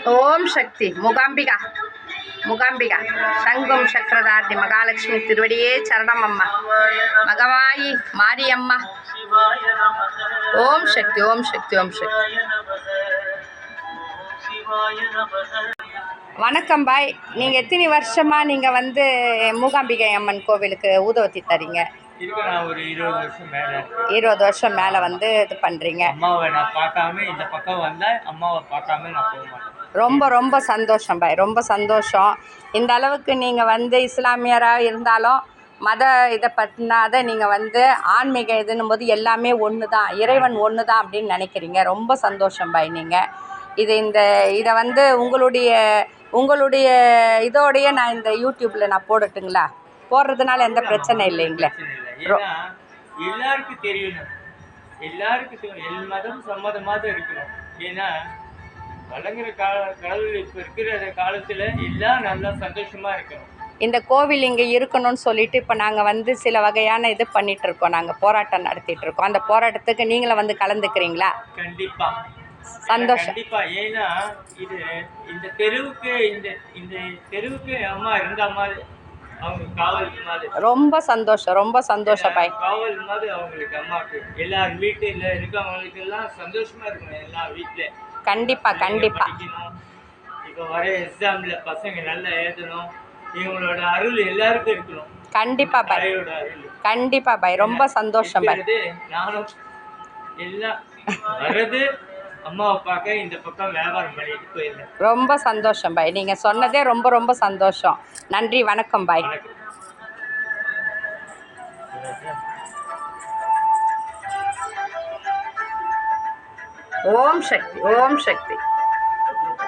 ஓம் சக்தி மூகாம்பிகா மூகாம்பிகா சங்கம் சக்கரதார்த்தி மகாலட்சுமி திருவடியே சரணம் அம்மா மகமாயி மாரியம்மா. ஓம் சக்தி ஓம் சக்தி ஓம் சக்தி. வணக்கம் பாய். நீங்கள் எத்தனை வருஷமாக நீங்கள் வந்து மூகாம்பிகை அம்மன் கோவிலுக்கு ஊதுவத்தி தரீங்க? ஒரு 20 வருஷம் மேலே. 20 வருஷம் மேலே வந்து இது பண்ணுறீங்க. அம்மாவை நான் பார்க்காம இந்த பக்கம் வந்தால் அம்மாவை பார்க்காம நான் போக மாட்டேன். ரொம்ப ரொம்ப சந்தோஷம் பாய், ரொம்ப சந்தோஷம். இந்த அளவுக்கு நீங்கள் வந்து இஸ்லாமியராக இருந்தாலும் மத இதை பற்றினாத நீங்கள் வந்து ஆன்மீக இதுன்னும் போது எல்லாமே ஒன்று தான், இறைவன் ஒன்று தான் அப்படின்னு நினைக்கிறீங்க. ரொம்ப சந்தோஷம் பாய். நீங்கள் இதை வந்து உங்களுடைய இதோடையே நான் இந்த யூடியூப்பில் நான் போடட்டுங்களா? போடுறதுனால எந்த பிரச்சனை இல்லைங்களே. எல்லாருக்கும் தெரியணும், எல்லாருக்கும் எல் மதம் சம்மதமாக இருக்கணும். ஏன்னா வழங்குற கடவுள் இப்போ இருக்கிற காலத்தில் எல்லாம் நல்லா சந்தோஷமாக இருக்கணும். இந்த கோவில் இங்கே இருக்கணும்னு சொல்லிட்டு இப்போ நாங்கள் வந்து சில வகையான இது பண்ணிகிட்ருக்கோம், நாங்கள் போராட்டம் நடத்திட்டுருக்கோம். அந்த போராட்டத்துக்கு நீங்களும் வந்து கலந்துக்கிறீங்களா? கண்டிப்பாக சந்தோஷம். கண்டிப்பாக. ஏன்னா இது இந்த தெருவுக்கு அம்மா இருந்த மாதிரி, அவங்க காவல் மாதிரி. ரொம்ப சந்தோஷம், ரொம்ப சந்தோஷம் பாய். காவல் மாதிரி அவங்களுக்கு அம்மாவுக்கு எல்லார் வீட்டில் இருக்கவங்களுக்கு எல்லாம் சந்தோஷமா இருக்கணும். எல்லா வீட்டில் கண்டிப்பாக கண்டிப்பாக. இப்போ வர எக்ஸாம்ல பசங்க நல்லா எழுதணும், இவங்களோட அருள் எல்லாருக்கும் இருக்கணும். கண்டிப்பாக பாய், கண்டிப்பாக பாய். ரொம்ப சந்தோஷம் பாய். நானும் எல்லாம் வர்றது அம்மாவை பார்க்க இந்த பக்கம் வியாபாரம் பண்ணிட்டு போயிருந்தேன். ரொம்ப சந்தோஷம் பாய். நீங்கள் சொன்னதே ரொம்ப ரொம்ப சந்தோஷம். நன்றி, வணக்கம் பாய். ஓம் சக்தி ஓம் சக்தி.